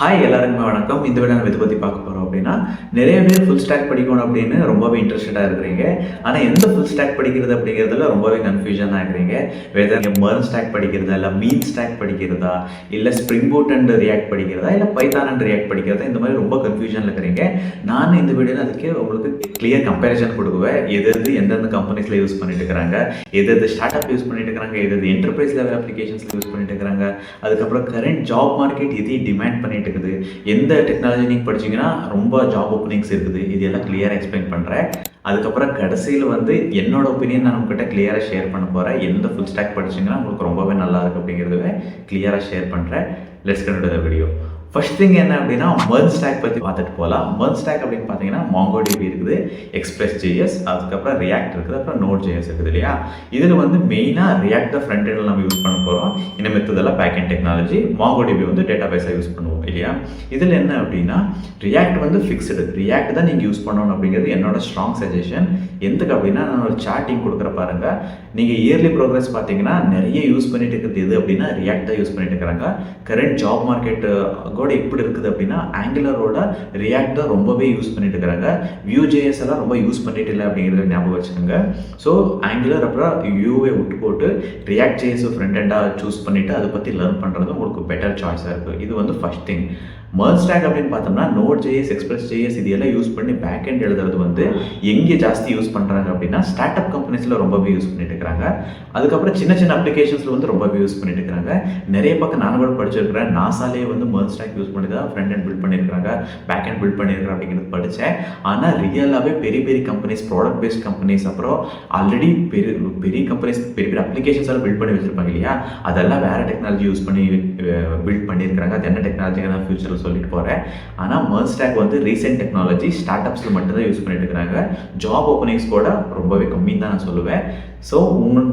Hi எல்லாருக்குமே வணக்கம். இந்த விட நம்ம இதை பற்றி பார்க்க போகிறோம் அப்படின்னா, நிறைய பேர் ஃபுல் ஸ்டாக் படிக்கணும் அப்படின்னு ரொம்பவே இன்ட்ரெஸ்டடாக இருக்கிறீங்க. ஆனால் எந்த ஃபுல் ஸ்டாக் படிக்கிறது அப்படிங்கிறதுல ரொம்பவே கன்ஃபியூஷனாக இருக்கிறீங்க. வெதர் நீங்கள் மெர்ன் ஸ்டாக் படிக்கிறதா, இல்லை மீன் ஸ்டாக் படிக்கிறதா, இல்லை ஸ்ப்ரிங் பூட் அண்ட் ரியாக்ட் படிக்கிறதா, இல்லை பைத்தான் அண்ட் ரியாக்ட் படிக்கிறதா, இந்த மாதிரி ரொம்ப கன்ஃபியூஷனில் இருக்கிறீங்க. நான் இந்த வீடியோவில் அதுக்கு உங்களுக்கு கிளியர் கம்பேரிசன் கொடுக்குவேன். எது எந்தெந்த கம்பெனிஸில் யூஸ் பண்ணிட்டு இருக்கிறாங்க, எது ஸ்டார்ட் அப் யூஸ் பண்ணிட்டு இருக்கிறாங்க, எது என்டர்பிரைஸ் லெவல் அப்ளிகேஷன்ஸில் யூஸ் பண்ணிட்டு இருக்கிறாங்க, அதுக்கப்புறம் கரண்ட் ஜாப் மார்க்கெட் எது டிமாண்ட் பண்ணிட்டு இருக்குது, எந்த டெக்னாலஜி நீங்கள் படிச்சீங்கன்னா ரொம்ப ஜாப் ஓப்பனிங்ஸ் இருக்குது, இது எல்லாம் கிளியராக எக்ஸ்பிளைன் பண்ணுறேன். அதுக்கப்புறம் கடைசியில் என்னோட ஒப்பீனியன் நான் உங்ககிட்ட கிளியராக ஷேர் பண்ண போகிறேன். எந்த ஃபுல் ஸ்டாக் படிச்சிங்கன்னா உங்களுக்கு ரொம்பவே நல்லா இருக்குது அப்படிங்கிறதுவே கிளியராக ஷேர் பண்ணுறேன். Let's continue the video. First thing என்ன அப்படின்னா, மெர்ன் ஸ்டாக் பற்றி பார்த்துட்டு போகலாம். மெர்ன் ஸ்டாக் அப்படின்னு பார்த்தீங்கன்னா MongoDB இருக்குது, Express.js, அதுக்கப்புறம் ரியாக்ட் இருக்குது, அப்புறம் Node.js இருக்குது இல்லையா. இதில் மெயினாக ரியாக்ட் தான் ஃப்ரண்ட் எண்டில் நம்ம யூஸ் பண்ண போகிறோம். இந்த மெத்தடெல்லாம் back end technology. MongoDB data பேஸாக யூஸ் பண்ணுவோம் இல்லையா. இதில் என்ன அப்படின்னா, ரியாக்ட் ஃபிக்ஸ்டு, ரியாக்ட் தான் நீங்கள் யூஸ் பண்ணணும் அப்படிங்கிறது என்னோட ஸ்ட்ராங் சஜஷன். எதுக்கு அப்படின்னா, நான் ஒரு சார்ட்டிங் கொடுக்குற பாருங்க. நீங்கள் இயர்லி ப்ரோக்ரஸ் பார்த்தீங்கன்னா நிறைய யூஸ் பண்ணிட்டு இருக்கிறது எது அப்படின்னா ரியாக்ட் தான் யூஸ் பண்ணிட்டு இருக்கிறாங்க. கரண்ட் ஜாப் மார்க்கெட் கூட எப்படி இருக்குது அப்படின்னா, ஆங்குலரோட ரியாக்ட் தான் ரொம்பவே யூஸ் பண்ணிட்டு இருக்கிறாங்க. Vue.js எல்லாம் ரொம்ப யூஸ் பண்ணிட்டு இல்லை அப்படிங்கிறத ஞாபகம் வச்சுக்கோங்க. ஸோ ஆங்குலர் அப்புறம் வியூவை விட்டு போட்டு React.js ஃப்ரண்ட் எண்டாக சூஸ் பண்ணிவிட்டு அதை பற்றி லேர்ன் பண்ணுறது உங்களுக்கு பெட்டர் சாய்ஸாக இருக்குது. இது ஃபர்ஸ்ட் திங். மெர்ன் ஸ்டாக் அப்படின்னு பார்த்தோம்னா Node.js, Express.js இது எல்லாம் யூஸ் பண்ணி பேக் எண்ட் எழுதுறது எங்கே ஜாஸ்தி யூஸ் பண்ணுறாங்க அப்படின்னா, ஸ்டார்ட் அப் கம்பெனிஸில் ரொம்பவே யூஸ் பண்ணிட்டு இருக்கிறாங்க. அதுக்கப்புறம் சின்ன சின்ன அப்ளிகேஷன்ஸில் ரொம்பவே யூஸ் பண்ணிட்டு இருக்கிறாங்க. நிறைய பக்கம் நான் கூட படிச்சிருக்கிறேன். நாசாலே மெர்ன் ஸ்டாக் யூஸ் பண்ணி தான் ஃப்ரண்ட் எண்ட் பில்ட் பண்ணியிருக்காங்க, பேக் எண்ட் பில்ட் பண்ணியிருக்காங்க அப்படிங்கிறது படித்தேன். ஆனால் ரியலாகவே பெரிய பெரிய கம்பெனிஸ், ப்ராடக்ட் பேஸ்ட் கம்பெனிஸ், அப்புறம் ஆல்ரெடி பெரிய கம்பெனிஸ் பெரிய அப்ளிகேஷன்ஸ் எல்லாம் பில்ட் பண்ணி வச்சிருப்பாங்க இல்லையா, அதெல்லாம் வேறு டெக்னாலஜி யூஸ் பண்ணி பில்ட் பண்ணியிருக்காங்க. அது என்ன டெக்னாலஜிங்க நான் ஃபியூச்சரில் சொல்லிட்டு போகிறேன். ஆனால் மெர்ன் ஸ்டாக் ரீசெண்ட் டெக்னாலஜி, ஸ்டார்ட் அப்ஸில் மட்டும்தான் யூஸ் பண்ணிட்டு இருக்கிறாங்க. ஜாப் ஓப்பனிங்ஸ் கூட ரொம்பவே கம்மின்னு தான் நான் சொல்லுவேன். ஸோ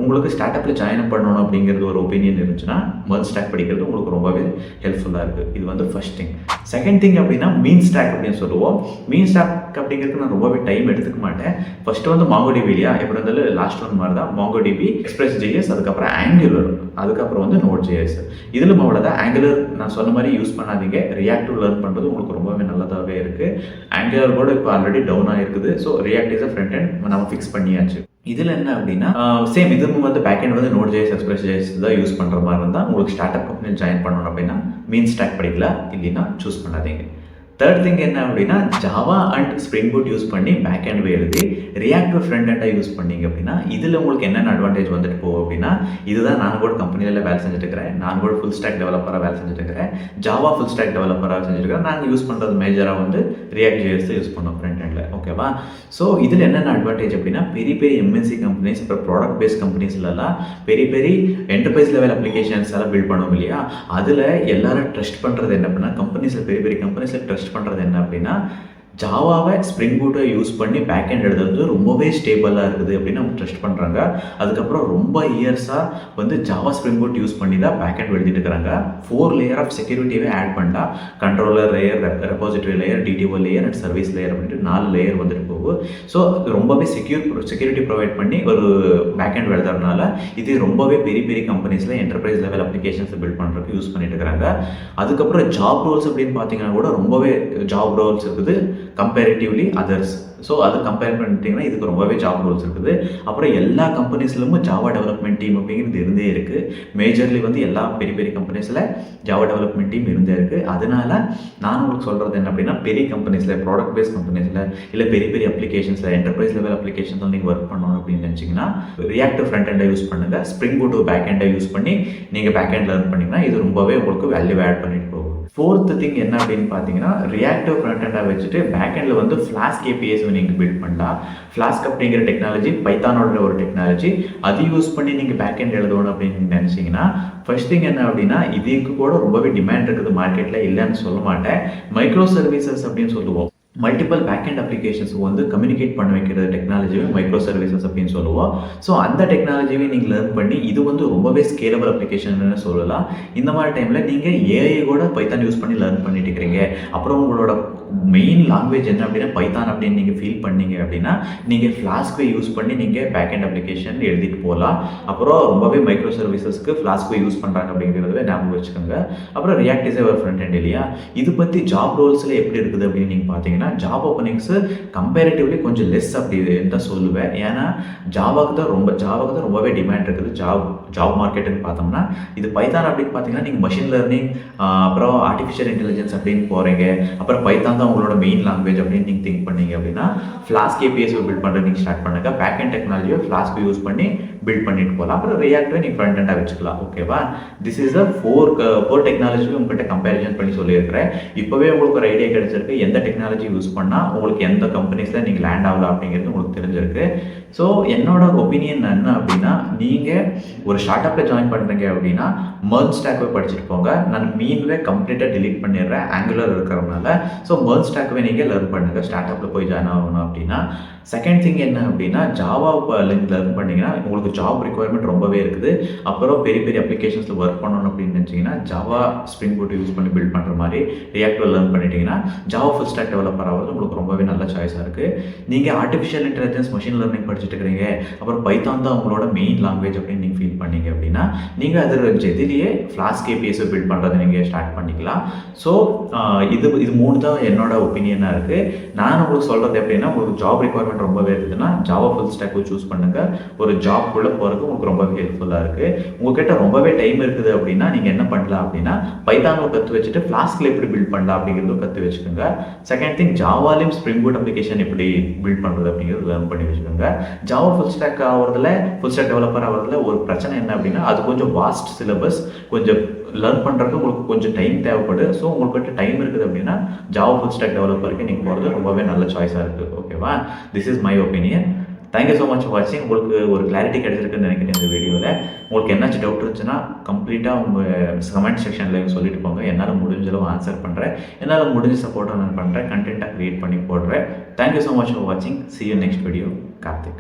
உங்களுக்கு ஸ்டார்ட் அப்பில் ஜாயின் பண்ணணும் அப்படிங்கிறது ஒரு ஒப்பீனியன் இருந்துச்சுன்னா மெர்ன் ஸ்டாக் படிக்கிறது உங்களுக்கு ரொம்பவே ஹெல்ப்ஃபுல்லாக இருக்குது. இது ஃபர்ஸ்ட் திங். செகண்ட் திங் அப்படின்னா மீன் ஸ்டாக் அப்படின்னு சொல்லுவோம். மீன் ஸ்டாக் அப்படிங்கிறதுக்கு நான் ரொம்பவே டைம் எடுத்துக்க மாட்டேன். ஃபர்ஸ்ட் MongoDB இல்லையா, எப்படி இருந்தாலும் லாஸ்ட் ஒன் மாதிரி தான். MongoDB, Express.js, அதுக்கப்புறம் Angular, அதுக்கப்புறம் Node.js. இதில் அவ்வளோதான். ஆங்குலர் நான் சொன்ன மாதிரி யூஸ் பண்ணாதீங்க. ரியாக்டிவ் லேர்ன் பண்ணுறது உங்களுக்கு ரொம்பவே நல்லதாகவே இருக்குது. ஆங்குலர் கூட இப்போ ஆல்ரெடி டவுன் ஆகிருக்குது. So react is front end நம்ம ஃபிக்ஸ் பண்ணியாச்சு. இதில் என்ன அப்படின்னா, சேம் இது பேக் எண்ட் Node.js, Express.js தான் யூஸ் பண்ணுற மாதிரி இருந்தால் உங்களுக்கு ஸ்டார்ட் அப் கம்பெனியில் ஜாயின் பண்ணணும் அப்படின்னா மீன் ஸ்டாக் படிக்கலாம், இல்லைன்னா சூஸ் பண்ணாதீங்க. தேர்ட் திங் என்ன அப்படின்னா, Java and spring boot use பண்ணி பேக் எண்ட் எழுதி ரியாக்டிவ் ஃப்ரண்ட் எண்டாக யூஸ் பண்ணீங்க அப்படின்னா இதில் உங்களுக்கு என்னென்ன அட்வான்டேஜ் போகும் அப்படின்னா, இதுதான் நான் கூட கம்பெனியில் வேலை செஞ்சுட்டு இருக்கிறேன். நான் கூட ஃபுல் ஸ்டாக் டெவலப்பராக வேலை செஞ்சுட்டு இருக்கிறேன். ஜாவா ஃபுல் ஸ்டாக் டெவலப்பராக செஞ்சுட்டு இருக்கிறேன். நாங்கள் யூஸ் பண்ணுறது மேஜராக React.js யூஸ் பண்ணோம் ஃப்ரண்ட் எண்டில். ஓகேவா? ஸோ இதில் என்னென்ன அட்வான்டேஜ் அப்படின்னா, பெரிய பெரிய MNC கம்பெனிஸ், அப்புறம் ப்ராடக்ட் பேஸ்ட் கம்பெனிஸ்லாம் பெரிய பெரிய என்டர்பிரைஸ் லெவல் அப்ளிகேஷன்ஸ் எல்லாம் பில்ட் பண்ணுவோம் இல்லையா, அதில் எல்லாரும் ட்ரஸ்ட் பண்ணுறது என்ன அப்படின்னா, கம்பெனிஸில் பெரிய பெரிய கம்பெனிஸில் ட்ரஸ்ட் பண்ணுறது என்ன அப்படின்னா, ஜாவாவை ஸ்ப்ரிங் பூட்டை யூஸ் பண்ணி பேக் எண்ட் எழுதுறது ரொம்பவே ஸ்டேபிளாக இருக்குது அப்படின்னு அவங்க ட்ரஸ்ட் பண்ணுறாங்க. அதுக்கப்புறம் ரொம்ப இயர்ஸாக ஜாவா ஸ்ப்ரிங் பூட் யூஸ் பண்ணி தான் பேக் எண்ட் எழுதிட்டு இருக்கிறாங்க. 4 லேயர் ஆஃப் செக்யூரிட்டியே ஆட் பண்ணா, controller layer, repository layer, DTO layer and service layer அப்படின்ட்டு 4 லேயர் போகும். ஸோ ரொம்பவே செக்யூரிட்டி ப்ரொவைட் பண்ணி ஒரு பேக் எண்ட் எழுதுறதுனால இது ரொம்பவே பெரிய பெரிய கம்பெனிஸில் என்டர்பிரைஸ் லெவல் அப்ளிகேஷன்ஸ் பில்ட் பண்ணுறதுக்கு யூஸ் பண்ணிட்டு இருக்கிறாங்க. அதுக்கப்புறம் ஜாப் ரோல்ஸ் அப்படின்னு பார்த்தீங்கன்னா கூட ரொம்பவே ஜாப் ரோல்ஸ் இருக்குது கம்பேரிட்டிவ்லி அதர்ஸ். ஸோ அது கம்பேர் பண்ணிட்டீங்கன்னா இதுக்கு ரொம்பவே ஜாப் ரோல்ஸ் இருக்குது. அப்புறம் எல்லா கம்பெனிஸ்லும் ஜாவா டெவலப்மெண்ட் டீம் அப்படிங்கிறது இருந்தே இருக்குது. மேஜர்லி எல்லா பெரிய பெரிய கம்பெனிஸில் ஜாவா டெவலப்மெண்ட் டீம் இருந்தே இருக்குது. அதனால நான் உங்களுக்கு சொல்கிறது என்ன அப்படின்னா, பெரிய கம்பெனிஸில், ப்ராடக்ட் பேஸ்ட் கம்பெனிஸில், இல்லை பெரிய பெரிய அப்ளிகேஷன்ஸில், என்டர்பிரைஸ் லெவல் அப்ளிகேஷன்ஸில் நீங்கள் ஒர்க் பண்ணணும் அப்படின்னு நினச்சிங்கன்னா ரியாக்டிவ் ஃப்ரண்ட் எண்டை யூஸ் பண்ணுங்கள். ஸ்ப்ரிங் பூட் பேக் எண்டை யூஸ் பண்ணி நீங்கள் பேக் எண்ட் லேர்ன் பண்ணிங்கன்னா இது ரொம்பவே உங்களுக்கு வேல்யூ ஆட் பண்ணிட்டு போகும். ஃபோர்த் திங் என்ன அப்படின்னு பார்த்தீங்கன்னா, ரியாக்டிவ் ஃப்ரண்ட் எண்டாக வச்சுட்டு பேக் எண்டில் ஃப்ளாஸ்க் APIs நீங்கள் பில்ட் பண்ணலாம். ஃப்ளாஸ்க் அப்படிங்கிற டெக்னாலஜி பைத்தானோட ஒரு டெக்னாலஜி. அது யூஸ் பண்ணி நீங்கள் பேக் எண்ட் எழுதணும் அப்படின்னு நினச்சிங்கன்னா, ஃபர்ஸ்ட் திங் என்ன அப்படின்னா, இதுக்கு கூட ரொம்பவே டிமாண்ட் இருக்குது மார்க்கெட்டில், இல்லைன்னு சொல்ல மாட்டேன். மைக்ரோ சர்வீசஸ் அப்படின்னு சொல்லுவோம். Multiple back end applications communicate பண்ண வைக்கிற டெக்னாலஜியை மைக்ரோ சர்வீசஸ் அப்படின்னு சொல்லுவோம். ஸோ அந்த டெக்னாலஜியை நீங்கள் லேர்ன் பண்ணி இது ரொம்பவே ஸ்கேலபிள் அப்ளிகேஷன் சொல்லலாம். இந்த மாதிரி டைமில் நீங்கள் AI கூட பைத்தான் யூஸ் பண்ணி லேர்ன் பண்ணிட்டு இருக்கிறீங்க. அப்புறம் உங்களோட மெயின் லாங்குவேஜ் என்ன அப்படின்னா பைத்தான் அப்படின்னு நீங்கள் ஃபீல் பண்ணீங்க அப்படின்னா நீங்கள் ஃப்ளாஸ்கை யூஸ் பண்ணி நீங்கள் பேக்எண்ட் அப்ளிகேஷன் எழுதிட்டு போகலாம். அப்புறம் ரொம்பவே மைக்ரோ சர்வீசஸ்க்கு ஃப்ளாஸ்கை யூஸ் பண்ணுறாங்க அப்படிங்கிறத ஞாபகம் வச்சுக்கோங்க. அப்புறம் ரியாக்ட் இஸ் ஒரு ஃப்ரண்ட் எண்ட் இல்லையா? இது பற்றி ஜாப் ரோல்ஸில் எப்படி இருக்குது அப்படின்னு நீங்கள் பார்த்தீங்கன்னா ஜாப் ஓப்பனிங்ஸு கம்பேரிட்டிவ்லி கொஞ்சம் லெஸ் அப்படி தான் சொல்லுவேன். ஏன்னா ஜாவாக்கு தான் ரொம்பவே டிமாண்ட் இருக்குது ஜாப் மார்க்கெட்டுன்னு பார்த்தோம்னா. இது பைத்தான் அப்படின்னு பார்த்தீங்கன்னா நீங்கள் மஷின் லேர்னிங் அப்புறம் ஆர்டிஃபிஷியல் இன்டெலிஜென்ஸ் அப்படின்னு போகிறீங்க. அப்புறம் பைத்தான் தான் உங்களோட மெயின் லாங்குவேஜ் அப்படின்னு நீங்கள் திங்க் பண்ணீங்க அப்படின்னா ஃப்ளாஸ்க் ஏபிஎஸ் பில்ட் பண்ணுறது நீங்கள் ஸ்டார்ட் பண்ணுங்க. பேக்எண்ட் டெக்னாலஜியை ஃப்ளாஸ்க் யூஸ் பண்ணி பில்ட் பண்ணிட்டு போகலாம். அப்புறம் ரியாக்டரை நீங்கள் ஃப்ரண்ட் எண்டாக வச்சுக்கலாம். ஓகேவா? திஸ் இஸ் ஃபோர் டெக்னாலஜி உங்கள்கிட்ட கம்பேரிசன் பண்ணி சொல்லியிருக்கிறேன். இப்போவே உங்களுக்கு ஒரு ஐடியா கிடைச்சிருக்கு எந்த டெக்னாலஜி யூஸ் பண்ணால் உங்களுக்கு எந்த கம்பெனிஸில் நீங்கள் லேண்ட் ஆகலாம் அப்படிங்கிறது உங்களுக்கு தெரிஞ்சிருக்கு. ஸோ என்னோட ஒப்பீனியன் என்ன அப்படின்னா நீங்கள் ஒரு ஸ்டார்ட் அப்பில் ஜாயின் பண்ணுறீங்க அப்படின்னா மெர்ஜ் ஸ்டாக்வே படிச்சுட்டு போங்க. நான் மீன்வே கம்ப்ளீட்டாக டிலீட் பண்ணிடுறேன் ஆங்குலர் இருக்கிறதுனால. ஸோ மெர்ஜ் ஸ்டாக்வே நீங்கள் லேர்ன் பண்ணுங்கள் ஸ்டார்ட் அப்பில் போய் ஜாயின் ஆகணும் அப்படின்னா. செகண்ட் திங் என்ன அப்படின்னா ஜாவா லேர்ன் பண்ணிங்கன்னா உங்களுக்கு ஜாப் ரிக்குவயர்மெண்ட் ரொம்பவே இருக்குது. அப்புறம் பெரிய பெரிய அப்ளிகேஷன்ஸில் ஒர்க் பண்ணணும் அப்படின்னு நினச்சிங்கன்னா ஜாவா ஸ்ப்ரிங் பூட் யூஸ் பண்ணி பில்ட் பண்ணுற மாதிரி ரியாக்டில் லேர்ன் பண்ணிட்டீங்கன்னா ஜாவா ஃபுல் ஸ்டாக் டெவலப்பர் ஆகிறது உங்களுக்கு ரொம்பவே நல்ல சாய்ஸாக இருக்குது. நீங்கள் ஆர்டிஃபிஷியல் இன்டெலிஜென்ஸ் மஷின் லேர்னிங் படிச்சுட்டு இருக்கிறீங்க, அப்புறம் பைத்தான் தான் உங்களோட மெயின் லாங்குவேஜ் அப்படின்னு நீங்கள் ஃபீல் பண்ணீங்க அப்படின்னா நீங்கள் அதில் ஜெதிலேயே ஃப்ளாஸ்க் ஏபிஎஸை பில்ட் பண்ணுறதை நீங்கள் ஸ்டார்ட் பண்ணிக்கலாம். ஸோ இது மூணு தான் என்னோட ஒப்பீனியனாக இருக்குது. நான் உங்களுக்கு சொல்கிறது எப்படின்னா உங்களுக்கு ஜாப் ரிக்குவயர்மெண்ட் ரொம்பவே இருக்குதுன்னா ஜாவா ஃபுல் ஸ்டாக்கை சூஸ் பண்ணுங்கள். ஒரு ஜாப்குள்ளே போகிறதுக்கு உங்களுக்கு ரொம்பவே ஹெல்ப்ஃபுல்லாக இருக்குது. உங்கள்கிட்ட ரொம்பவே டைம் இருக்குது அப்படின்னா நீங்கள் என்ன பண்ணலாம் அப்படின்னா பைத்தானை கற்று வச்சுட்டு ஃப்ளாஸ்கில் எப்படி பில்ட் பண்ணலாம் அப்படிங்கிறத கற்று வச்சுக்கோங்க. செகண்ட் திங் ஜாவாலையும் ஸ்ப்ரிங் பூட் அப்ளிகேஷன் எப்படி பில்ட் பண்ணுறது அப்படிங்கிறது லேர்ன் பண்ணி வச்சுக்கோங்க. ஜாவா ஃபுல் ஸ்டாக் டெவலப்பர் ஆகிறதுல ஒரு பிரச்சனை என்ன அப்படின்னா அது கொஞ்சம் வாஸ்ட் சிலபஸ், கொஞ்சம் லேர்ன் பண்ணுறதுக்கு உங்களுக்கு கொஞ்சம் டைம் தேவைப்படுது. ஸோ உங்கள்கிட்ட டைம் இருக்குது அப்படின்னா ஜாவா ஃபுல் ஸ்டாக் டெவலப்பருக்கு நீங்கள் போகிறது ரொம்பவே நல்ல சாய்ஸாக இருக்குது. ஓகேவா? This is my opinion. Thank you so much for வாட்சிங். உங்களுக்கு ஒரு கிளாரிட்டி கிடைச்சிருக்குன்னு நினைக்கிறேன் இந்த வீடியோவில். உங்களுக்கு என்னாச்சும் டவுட் இருந்துச்சுன்னா கம்ப்ளீட்டாக உங்கள் கமெண்ட் செக்ஷனில் சொல்லிட்டு போங்க. என்னால் முடிஞ்சளவு ஆன்சர் பண்ணுறேன். என்னால் முடிஞ்ச சப்போர்ட்டாக நான் பண்ணுறேன். கண்டென்ட்டாக க்ரியேட் பண்ணி போடுறேன். தேங்க்யூ ஸோ மச் ஃபார் வாட்சிங். See you next video. Karthik.